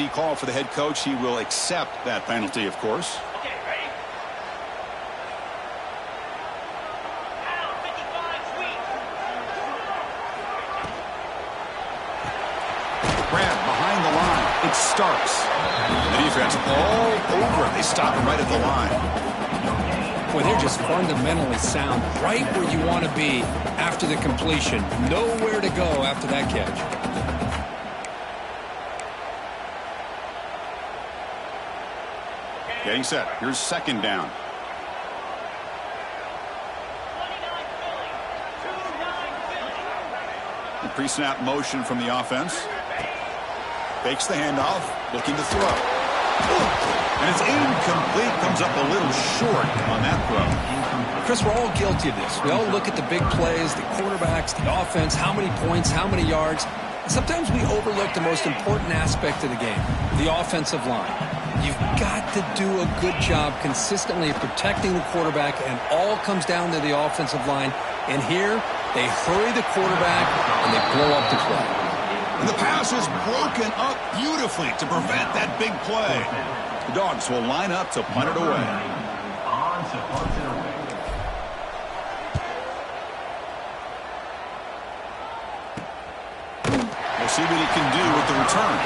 call for the head coach. He will accept that penalty, of course. Okay, ready? Now, 55 sweep. Grab behind the line. It starts. The defense all over it. They stop him right at the line. Well, they're just fundamentally sound, right where you want to be after the completion. Nowhere to go after that catch. Getting set. Here's second down. 29 Philly. 29 Philly. Pre-snap motion from the offense. Fakes the handoff. Looking to throw. And it's incomplete. Comes up a little short on that throw. Chris, we're all guilty of this. We all look at the big plays, the quarterbacks, the offense, how many points, how many yards. And sometimes we overlook the most important aspect of the game, the offensive line. You've got to do a good job consistently of protecting the quarterback, and all comes down to the offensive line. And here, they hurry the quarterback, and they blow up the play. And the pass is broken up beautifully to prevent that big play. The Dogs will line up to punt it away. We'll see what he can do with the return.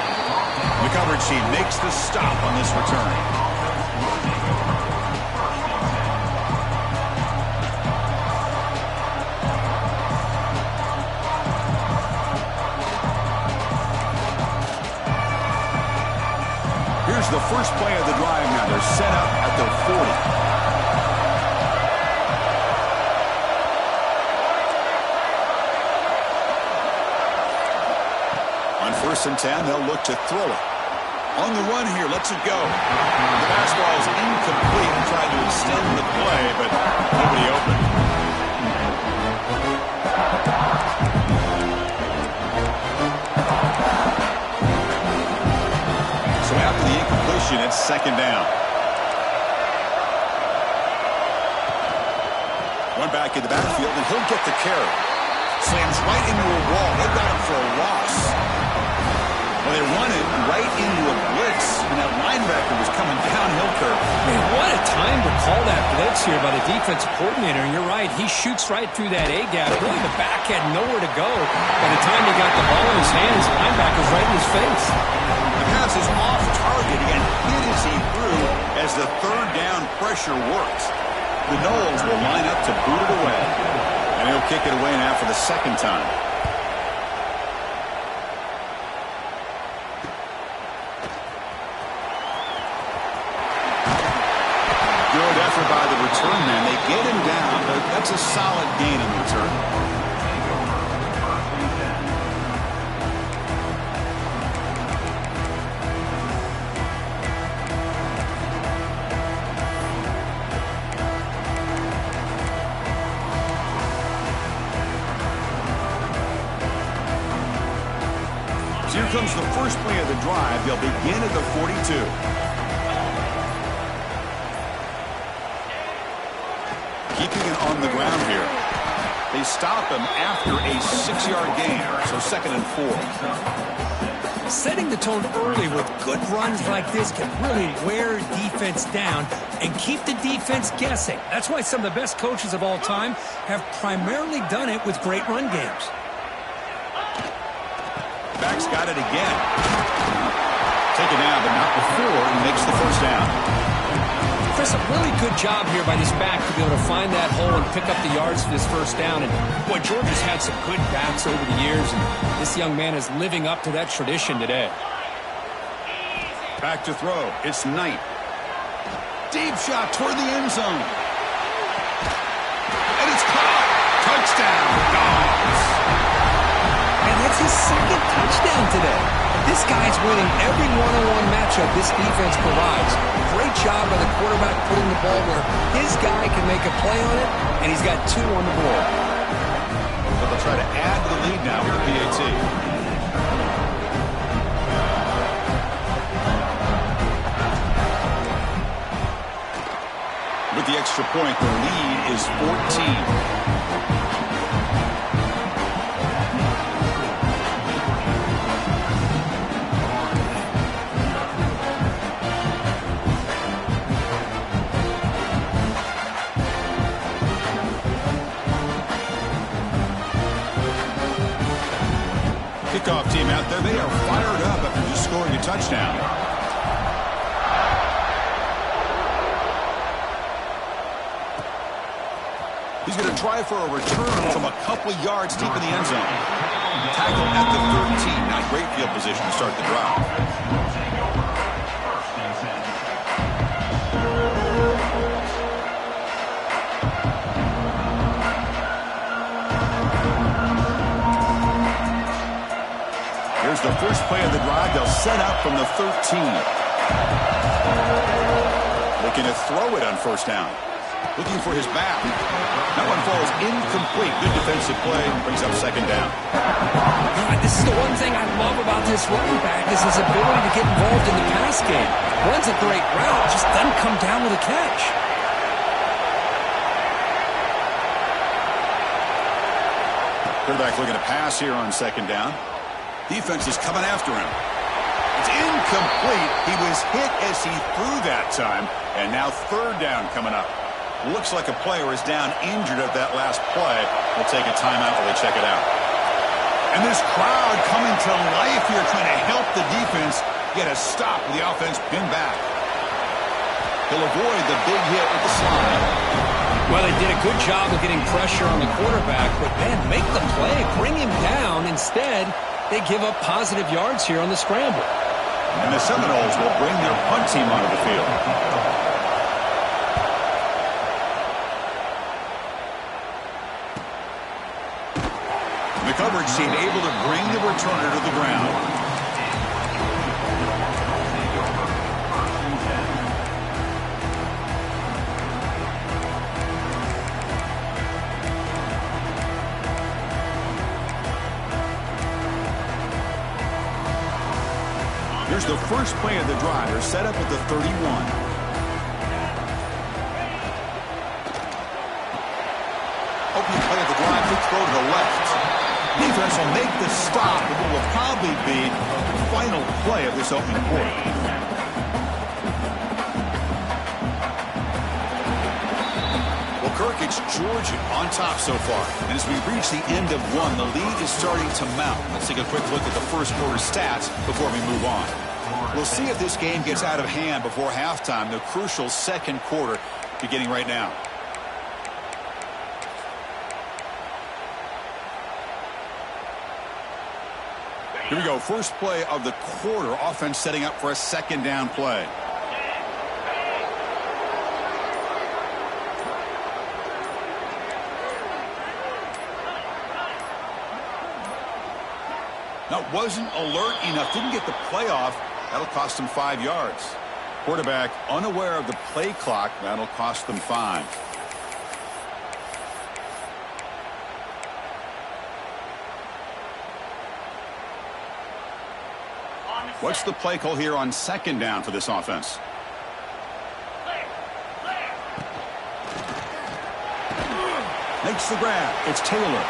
The coverage team makes the stop on this return. Here's the first play of the drive now. They're set up at their 40. On 1st and 10, they'll look to throw it. On the run here, lets it go. The fastball is incomplete. Tried to extend the play, but nobody open. So after the incompletion, it's second down. Run back in the backfield, and he'll get the carry. Slams right into a wall. They've got him for a loss. Well, they run it right into a blitz, and that linebacker was coming downhill curve. Man, what a time to call that blitz here by the defensive coordinator. And you're right, he shoots right through that A-gap. Really, the back had nowhere to go. By the time he got the ball in his hands, the linebacker's right in his face. The pass is off target and hit as he threw as the third down pressure works. The Noles will line up to boot it away. And he'll kick it away now for the second time. Good effort by the return man. They get him down, but that's a solid gain in return. Here comes the first play of the drive. They'll begin at the 42. Keeping it on the ground here. They stop him after a 6-yard gain, so 2nd and 4. Setting the tone early with good runs like this can really wear defense down and keep the defense guessing. That's why some of the best coaches of all time have primarily done it with great run games. Back's got it again. Taken down, but not before he makes the first down. Chris, a really good job here by this back to be able to find that hole and pick up the yards for this first down. And boy, Georgia's had some good backs over the years, and this young man is living up to that tradition today. Back to throw. It's Knight. Deep shot toward the end zone. And it's caught. Touchdown, Dogs. And that's his second touchdown today. This guy's winning every one-on-one matchup this defense provides. Great job by the quarterback putting the ball where his guy can make a play on it, and he's got 2 on the board. But they'll try to add to the lead now with the PAT. With the extra point, the lead is 14. team out there. They are fired up after just scoring a touchdown. He's going to try for a return from a couple of yards deep in the end zone. Tackle at the 13. Not great field position to start the drive. Here's the first play of the drive. They'll set up from the 13. Looking to throw it on first down. Looking for his back. That one falls incomplete. Good defensive play. Brings up second down. This is the one thing I love about this running back is his ability to get involved in the pass game. Runs a great route, just doesn't come down with a catch. Quarterback looking to pass here on second down. Defense is coming after him. It's incomplete. He was hit as he threw that time. And now third down coming up. Looks like a player is down injured at that last play. We'll take a timeout while they check it out. And this crowd coming to life here trying to help the defense get a stop with the offense pinned back. He'll avoid the big hit with the slide. Well, they did a good job of getting pressure on the quarterback, but, man, make the play, bring him down. Instead, they give up positive yards here on the scramble. And the Seminoles will bring their punt team onto the field. The coverage team able to bring the returner to the ground. Here's the first play of the drive. They're set up at the 31. Opening play of the drive, big throw to the left. Defense will make the stop, and it will probably be the final play of this opening quarter. Well, Kirk, it's Georgia on top so far. And as we reach the end of one, the lead is starting to mount. Let's take a quick look at the first quarter stats before we move on. We'll see if this game gets out of hand before halftime, the crucial second quarter beginning right now. Here we go. First play of the quarter. Offense setting up for a second down play. Now, wasn't alert enough. Didn't get the play off. That'll cost them 5 yards. Quarterback unaware of the play clock. That'll cost them 5. What's the play call here on second down for this offense? Makes the grab. It's Taylor.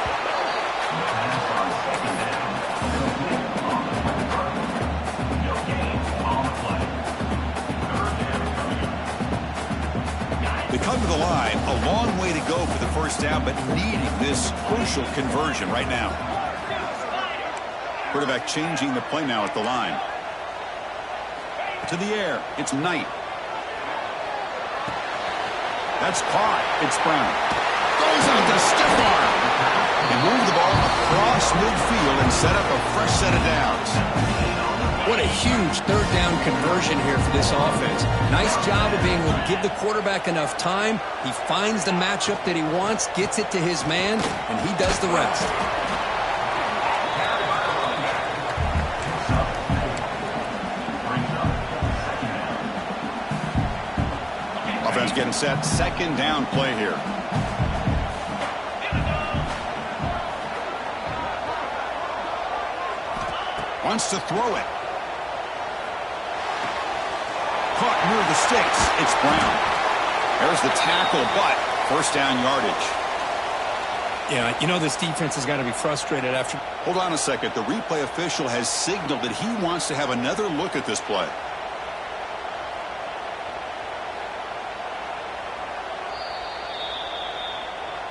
They come to the line. A long way to go for the first down, but needing this crucial conversion right now. Quarterback changing the play now at the line. To the air. It's Knight. That's caught. It's Brown. Goes out to stiff arm. And move the ball across midfield and set up a fresh set of downs. What a huge third down conversion here for this offense. Nice job of being able to give the quarterback enough time. He finds the matchup that he wants, gets it to his man, and he does the rest. Offense getting set. Second down play here. Wants to throw it. Caught near the sticks. It's Brown. There's the tackle, but first down yardage. Yeah, you know this defense has got to be frustrated after. Hold on a second. The replay official has signaled that he wants to have another look at this play.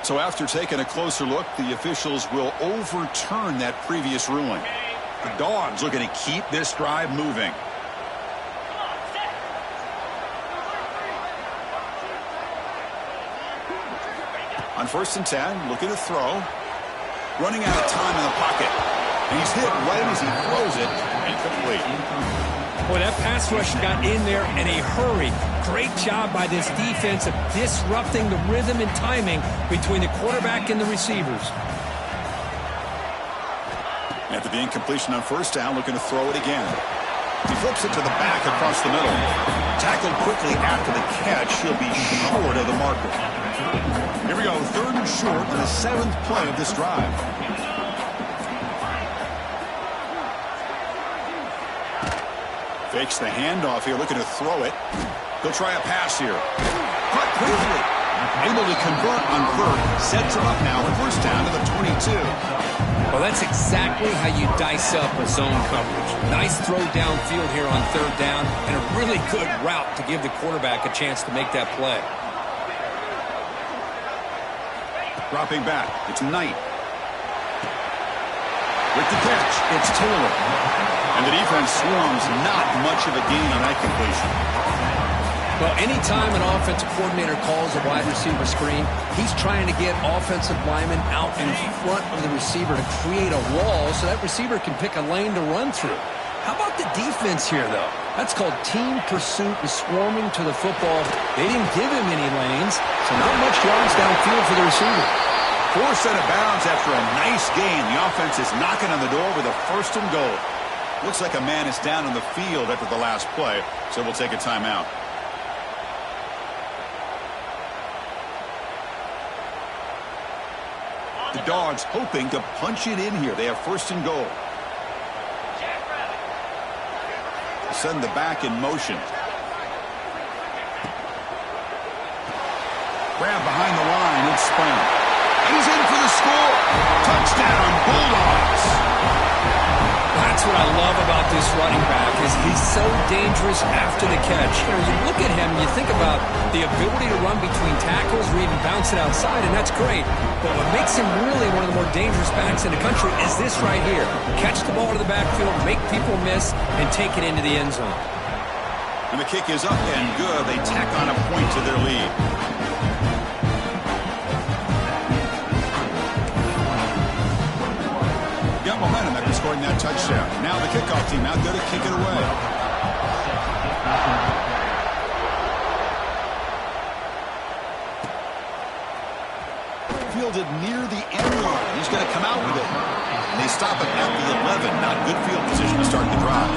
So after taking a closer look, the officials will overturn that previous ruling. The Dogs looking to keep this drive moving. On 1st and 10, looking to throw. Running out of time in the pocket. And he's hit right as he throws it. Incomplete. Boy, that pass rush got in there in a hurry. Great job by this defense of disrupting the rhythm and timing between the quarterback and the receivers. After the incompletion on 1st down, looking to throw it again. He flips it to the back across the middle. Tackled quickly after the catch. He'll be short of the marker. Here we go, 3rd and short on the 7th play of this drive. Fakes the handoff here, looking to throw it. He'll try a pass here. Caught quickly. Able to convert on 3rd. Sets him up now, 1st down to the 22. Well, that's exactly how you dice up a zone coverage. Nice throw downfield here on 3rd down, and a really good route to give the quarterback a chance to make that play. Dropping back, it's Knight. With the catch, it's Taylor. And the defense swarms, not much of a gain on that completion. Well, anytime an offensive coordinator calls a wide receiver screen, he's trying to get offensive linemen out in front of the receiver to create a wall so that receiver can pick a lane to run through. How about the defense here, though? That's called team pursuit and swarming to the football. They didn't give him any lanes, so not much yards downfield for the receiver. Forced out of bounds after a nice gain. The offense is knocking on the door with a 1st and goal. Looks like a man is down on the field after the last play, so we'll take a timeout. The Dogs hoping to punch it in here. They have 1st and goal. Send the back in motion. Grab behind the line. It's Sprint. He's in for the score. Touchdown, Bulldogs. That's what I love about this running back is he's so dangerous after the catch. You know, you look at him, you think about the ability to run between tackles or even bounce it outside, and that's great. But what makes him really one of the more dangerous backs in the country is this right here. Catch the ball to the backfield, make people miss, and take it into the end zone. And the kick is up and good. They tack on a point to their lead. Got momentum after scoring that touchdown. Now the kickoff team out there to kick it away. Fielded near the end line. He's going to come out with it. And they stop it at the 11. Not good field position to start the drive.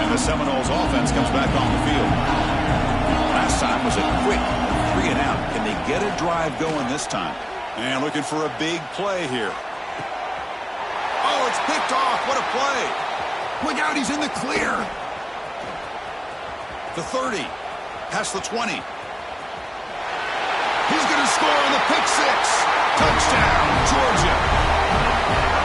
And the Seminoles offense comes back on the field. Last time was a quick 3 and out. Can they get a drive going this time? And looking for a big play here. Oh, it's picked off. What a play. Look out, he's in the clear. The 30. Past the 20. He's going to score on the pick 6. Touchdown, Georgia.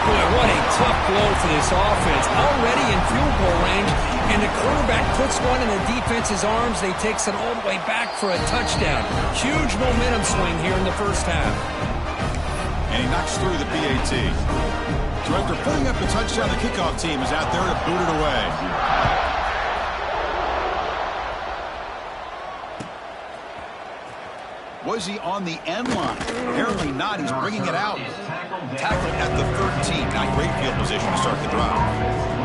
Boy, what a tough blow for this offense. Already in field goal range, and the quarterback puts one in the defense's arms. They takes it all the way back for a touchdown. Huge momentum swing here in the 1st half. And he knocks through the PAT. So after putting up the touchdown, the kickoff team is out there to boot it away. Was he on the end line? Apparently not. He's bringing it out. Tackled at the 13. Not great field position to start the drive.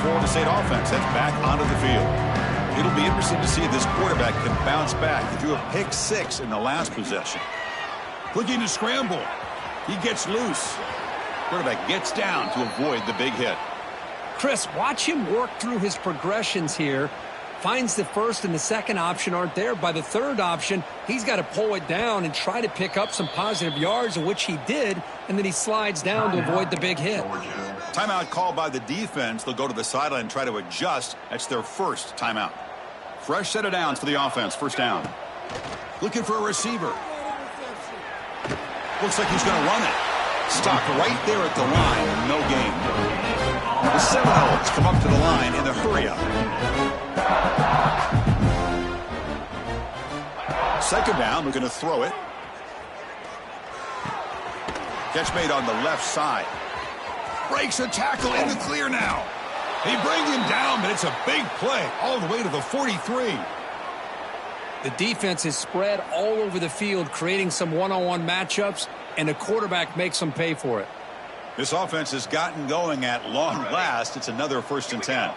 Florida State offense heads back onto the field. It'll be interesting to see if this quarterback can bounce back. He threw a pick 6 in the last possession. Looking to scramble. He gets loose. Quarterback gets down to avoid the big hit. Chris, watch him work through his progressions here. Finds the 1st and the 2nd option aren't there. By the 3rd option, he's got to pull it down and try to pick up some positive yards, of which he did, and then he slides down to avoid the big hit. Timeout called by the defense. They'll go to the sideline and try to adjust. That's their 1st timeout. Fresh set of downs for the offense. 1st down. Looking for a receiver. Looks like he's going to run it. Stopped right there at the line. No gain. The Seminoles come up to the line in the hurry-up. Second down, we're going to throw it. Catch made on the left side. Breaks a tackle in the clear now. They bring him down, but it's a big play all the way to the 43. The defense is spread all over the field, creating some one-on-one matchups, and the quarterback makes them pay for it. This offense has gotten going at long last. It's another 1st and 10.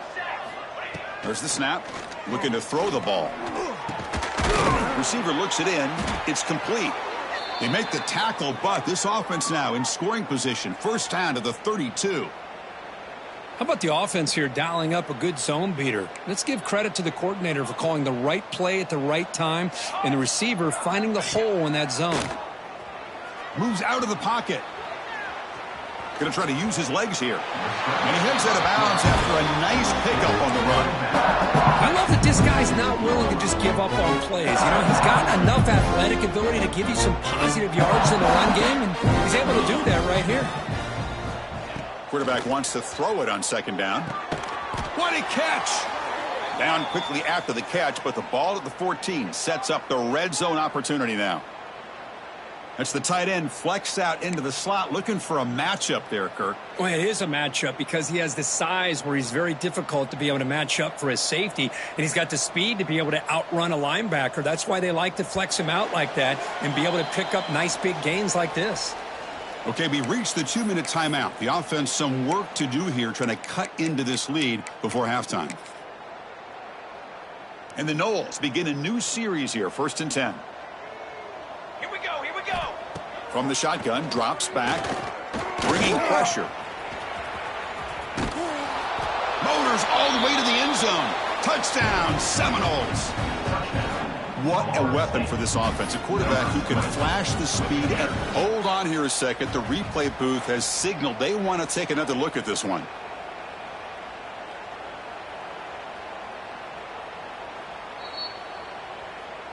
There's the snap. Looking to throw the ball. Receiver looks it in. It's complete. They make the tackle, but this offense now in scoring position. First down to the 32. How about the offense here dialing up a good zone beater? Let's give credit to the coordinator for calling the right play at the right time and the receiver finding the hole in that zone. Moves out of the pocket. Going to try to use his legs here. And he heads out of bounds after a nice pickup on the run. I love that this guy's not willing to just give up on plays. You know, he's got enough athletic ability to give you some positive yards in the run game, and he's able to do that right here. Quarterback wants to throw it on second down. What a catch! Down quickly after the catch, but the ball at the 14 sets up the red zone opportunity now. That's the tight end flexed out into the slot, looking for a matchup there, Kirk. Well, it is a matchup because he has the size where he's very difficult to be able to match up for his safety, and he's got the speed to be able to outrun a linebacker. That's why they like to flex him out like that and be able to pick up nice big gains like this. Okay, we reached the 2-minute timeout. The offense some work to do here, trying to cut into this lead before halftime. And the Noles begin a new series here, 1st and 10. Here we go, here we go. From the shotgun, drops back, bringing pressure. Motors all the way to the end zone. Touchdown, Seminoles. What a weapon for this offense. A quarterback who can flash the speed. And hold on here a second. The replay booth has signaled they want to take another look at this one.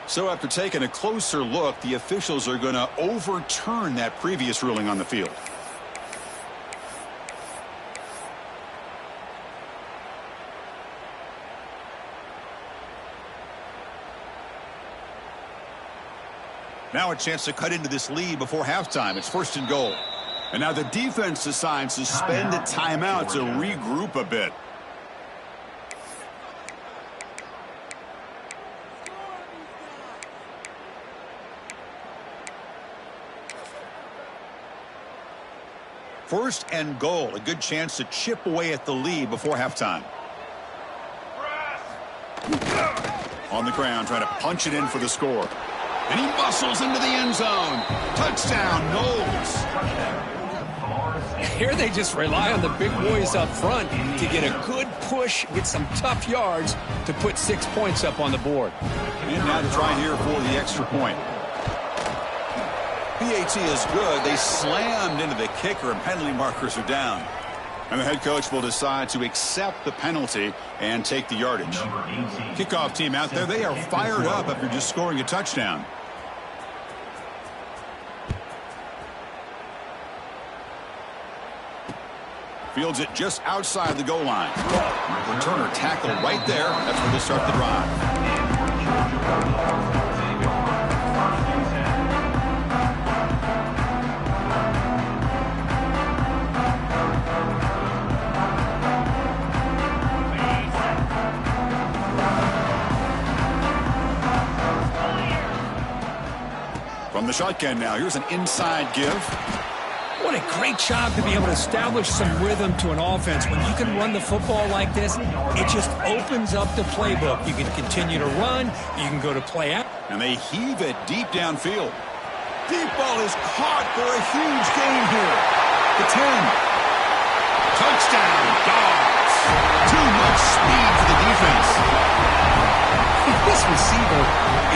So after taking a closer look, the officials are going to overturn that previous ruling on the field. Now a chance to cut into this lead before halftime. It's 1st and goal. And now the defense decides to spend a timeout to regroup a bit. First and goal, a good chance to chip away at the lead before halftime. On the ground, trying to punch it in for the score. And he muscles into the end zone. Touchdown, Noles. Here they just rely on the big boys up front to get a good push, get some tough yards to put 6 points up on the board. And now to try here for the extra point. PAT is good. They slammed into the kicker, and penalty markers are down. And the head coach will decide to accept the penalty and take the yardage. Kickoff team out there, they are fired up after just scoring a touchdown. Fields it just outside the goal line. Returner tackled right there. That's where they start the drive. From the shotgun now, here's an inside give. What a great job to be able to establish some rhythm to an offense. When you can run the football like this, it just opens up the playbook. You can continue to run. You can go to play out. And they heave it deep downfield. Deep ball is caught for a huge gain here. The 10. Touchdown, Dogs. Too much speed for the defense. This receiver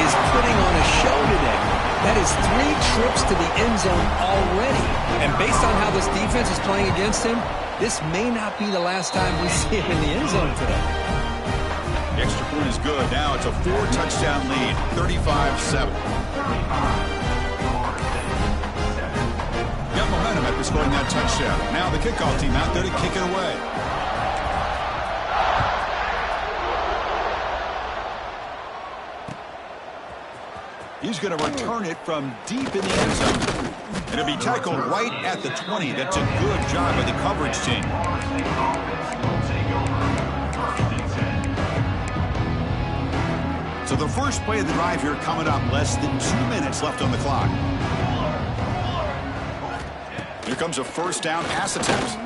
is putting on a show today. That is 3 trips to the end zone already. And based on how this defense is playing against him, this may not be the last time we see him in the end zone today. The extra point is good. Now it's a 4-touchdown lead, 35-7. Got momentum after scoring that touchdown. Now the kickoff team out there to kick it away. He's going to return it from deep in the end zone. And it'll be tackled right at the 20. That's a good job by the coverage team. So the first play of the drive here coming up. Less than 2 minutes left on the clock. Here comes a first down pass attempt.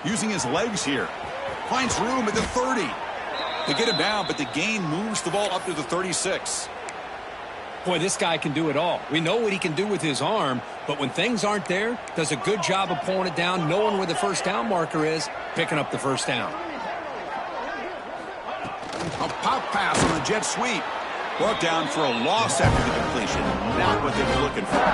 Using his legs here. Finds room at the 30. They get him down, but the gain moves the ball up to the 36. Boy, this guy can do it all. We know what he can do with his arm, but when things aren't there, does a good job of pulling it down, knowing where the first down marker is, picking up the first down. A pop pass on the jet sweep. Brought down for a loss after the completion. Not what they were looking for.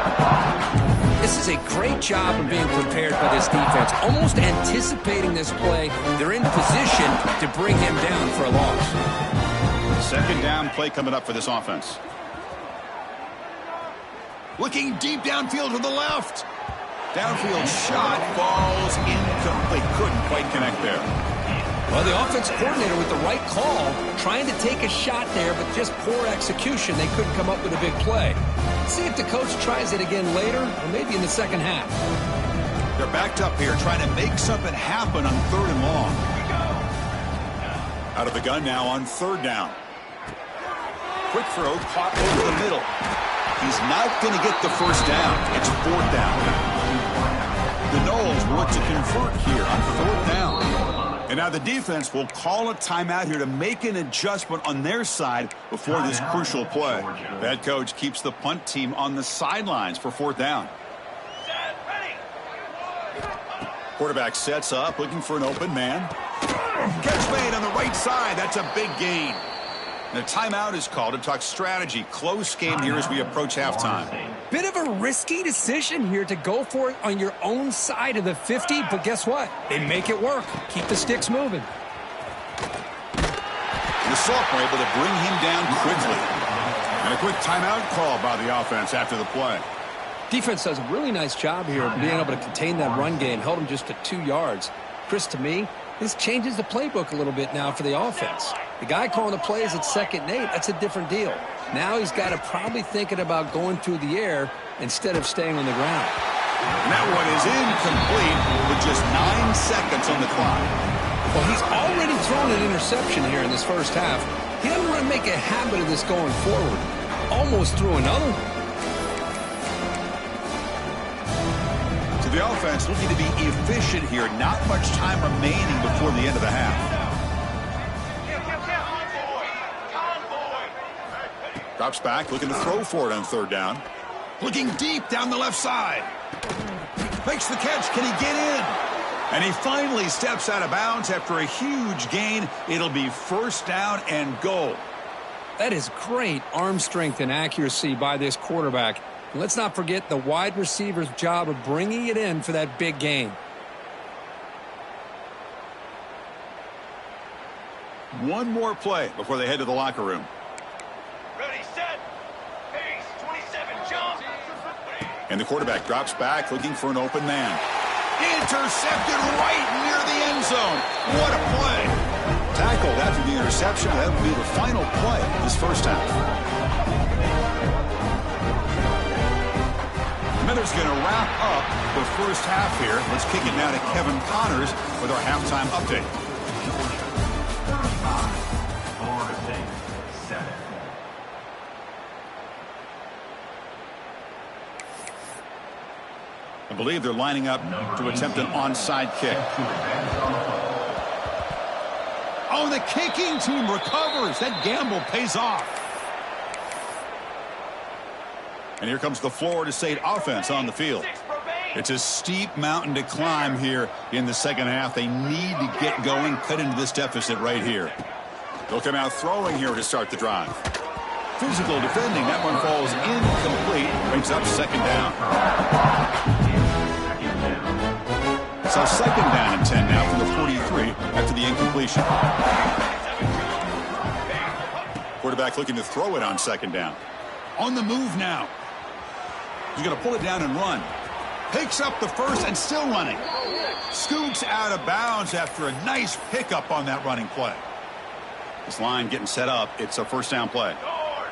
This is a great job of being prepared by this defense. Almost anticipating this play, they're in position to bring him down for a loss. Second down play coming up for this offense. Looking deep downfield to the left. Downfield shot falls incomplete. Couldn't quite connect there. Well, the offense coordinator with the right call, trying to take a shot there, but just poor execution. They couldn't come up with a big play. Let's see if the coach tries it again later, or maybe in the second half. They're backed up here, trying to make something happen on 3rd and long. Out of the gun now on 3rd down. Quick throw, caught over the middle. He's not going to get the first down. It's 4th down. The Knowles want to convert here on 4th down. And now the defense will call a timeout here to make an adjustment on their side before this crucial play. The head coach keeps the punt team on the sidelines for 4th down. Quarterback sets up, looking for an open man. Catch made on the right side. That's a big gain. And a timeout is called to talk strategy. Close game here as we approach halftime. Bit of a risky decision here to go for it on your own side of the 50, but guess what? They make it work. Keep the sticks moving. The sophomore able to bring him down quickly. And a quick timeout call by the offense after the play. Defense does a really nice job here of being able to contain that run game. Held him just to 2 yards. Chris, to me, this changes the playbook a little bit now for the offense. The guy calling the plays at 2nd and 8, that's a different deal. Now he's got to probably thinking about going through the air instead of staying on the ground. And that one is incomplete with just 9 seconds on the clock. Well, he's already thrown an interception here in this first half. He doesn't want to make a habit of this going forward. Almost threw another one. So the offense looking to be efficient here. Not much time remaining before the end of the half. Drops back, looking to throw for it on 3rd down. Looking deep down the left side. Makes the catch. Can he get in? And he finally steps out of bounds after a huge gain. It'll be 1st down and goal. That is great arm strength and accuracy by this quarterback. And let's not forget the wide receiver's job of bringing it in for that big gain. One more play before they head to the locker room. Ready, set, pace, 27, jump. And the quarterback drops back, looking for an open man. Intercepted right near the end zone. What a play. Tackled after the interception. That will be the final play of this first half. Miller's going to wrap up the first half here. Let's kick it now to Kevin Connors with our halftime update. I believe they're lining up to attempt an onside kick. Oh, the kicking team recovers. That gamble pays off. And here comes the Florida State offense on the field. It's a steep mountain to climb here in the second half. They need to get going, cut into this deficit right here. They'll come out throwing here to start the drive. Physical defending. That one falls incomplete. Brings up 2nd down. So 2nd down and 10 now from the 43 after the incompletion. Quarterback looking to throw it on 2nd down. On the move now. He's going to pull it down and run. Picks up the first and still running. Scoots out of bounds after a nice pickup on that running play. This line getting set up. It's a 1st down play.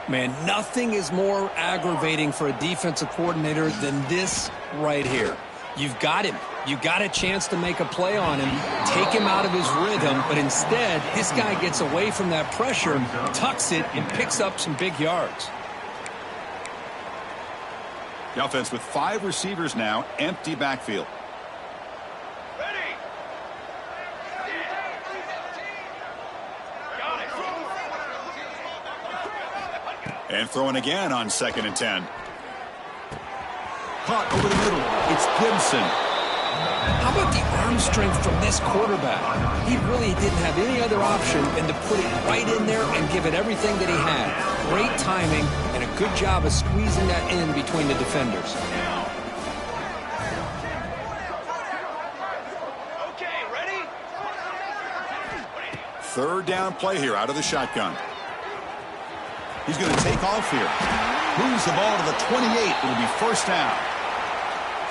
Man, nothing is more aggravating for a defensive coordinator than this right here. You've got him. You got a chance to make a play on him, take him out of his rhythm, but instead, this guy gets away from that pressure, tucks it, and picks up some big yards. The offense with 5 receivers now, empty backfield. Ready. Got it. And throwing again on 2nd and 10. Caught over the middle. It's Gibson. How about the arm strength from this quarterback? He really didn't have any other option than to put it right in there and give it everything that he had. Great timing and a good job of squeezing that in between the defenders. Okay, ready? 3rd down play here out of the shotgun. He's going to take off here. Moves the ball to the 28. It'll be 1st down.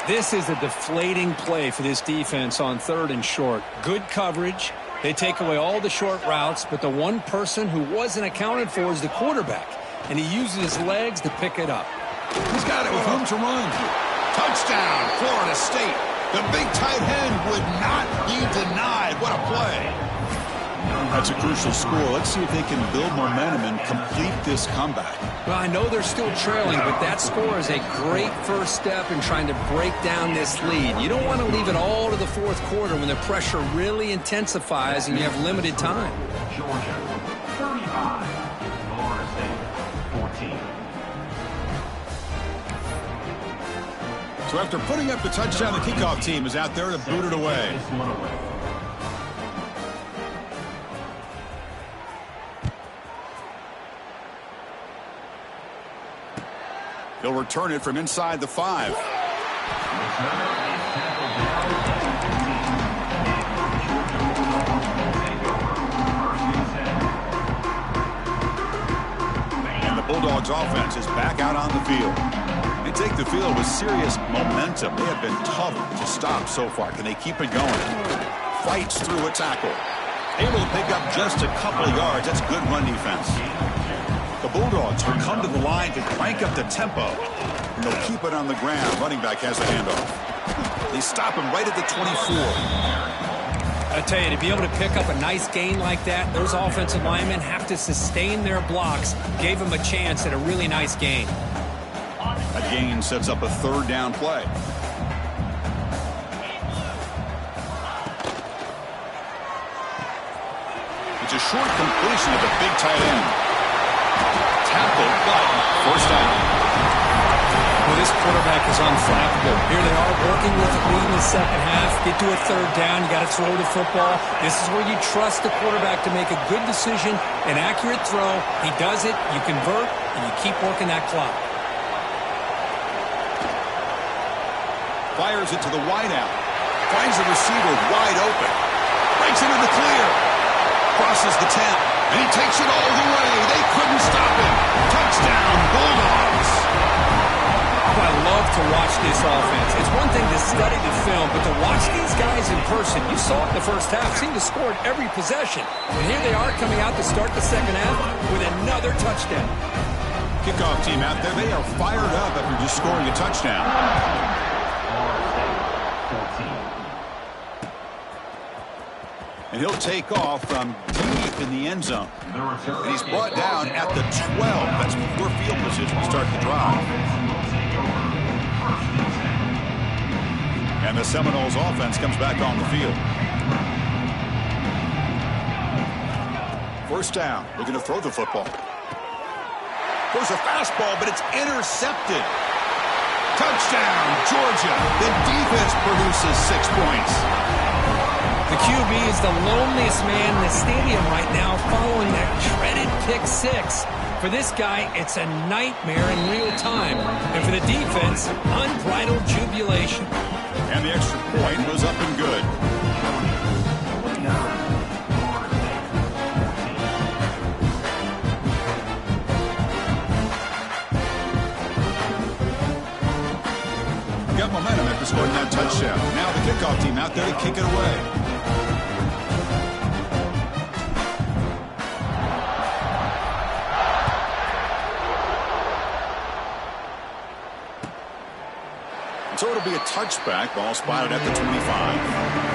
This is a deflating play for this defense on 3rd and short. Good coverage. They take away all the short routes, but the one person who wasn't accounted for is the quarterback, and he uses his legs to pick it up. He's got it with room to run. Touchdown, Florida State. The big tight end would not be denied. What a play. That's a crucial score. Let's see if they can build momentum and complete this comeback. Well, I know they're still trailing, but that score is a great first step in trying to break down this lead. You don't want to leave it all to the 4th quarter when the pressure really intensifies and you have limited time. Georgia, 35. Florida State, 14. So after putting up the touchdown, the kickoff team is out there to boot it away. He'll return it from inside the 5. And the Bulldogs offense is back out on the field. They take the field with serious momentum. They have been tough to stop so far. Can they keep it going? Fights through a tackle. Able to pick up just a couple of yards. That's good run defense. The Bulldogs will come to the line to crank up the tempo. And they'll keep it on the ground. Running back has the handoff. They stop him right at the 24. I tell you, to be able to pick up a nice gain like that, those offensive linemen have to sustain their blocks. Gave them a chance at a really nice gain. That gain sets up a 3rd down play. It's a short completion of the big tight end. Tackled, but 1st down. Well, this quarterback is unflappable. Here they are working with the lead in the 2nd half. Get to a 3rd down. You got to throw the football. This is where you trust the quarterback to make a good decision, an accurate throw. He does it. You convert, and you keep working that clock. Fires it to the wideout. Finds the receiver wide open. Breaks into the clear. Crosses the 10. And he takes it all the way. They couldn't stop him. Touchdown, Bulldogs. I love to watch this offense. It's one thing to study the film, but to watch these guys in person, you saw it in the first half, seemed to score at every possession. And here they are coming out to start the 2nd half with another touchdown. Kickoff team out there, they are fired up after just scoring a touchdown. And he'll take off from deep in the end zone. And he's brought down at the 12. That's poor field position to start the drive. And the Seminoles offense comes back on the field. 1st down. Looking to throw the football. Throws a fastball, but it's intercepted. Touchdown, Georgia. The defense produces 6 points. The QB is the loneliest man in the stadium right now following that dreaded pick 6. For this guy, it's a nightmare in real time. And for the defense, unbridled jubilation. And the extra point was up and good. Got momentum after scoring that touchdown. Now the kickoff team out there to kick it away. So it'll be a touchback. Ball spotted at the 25.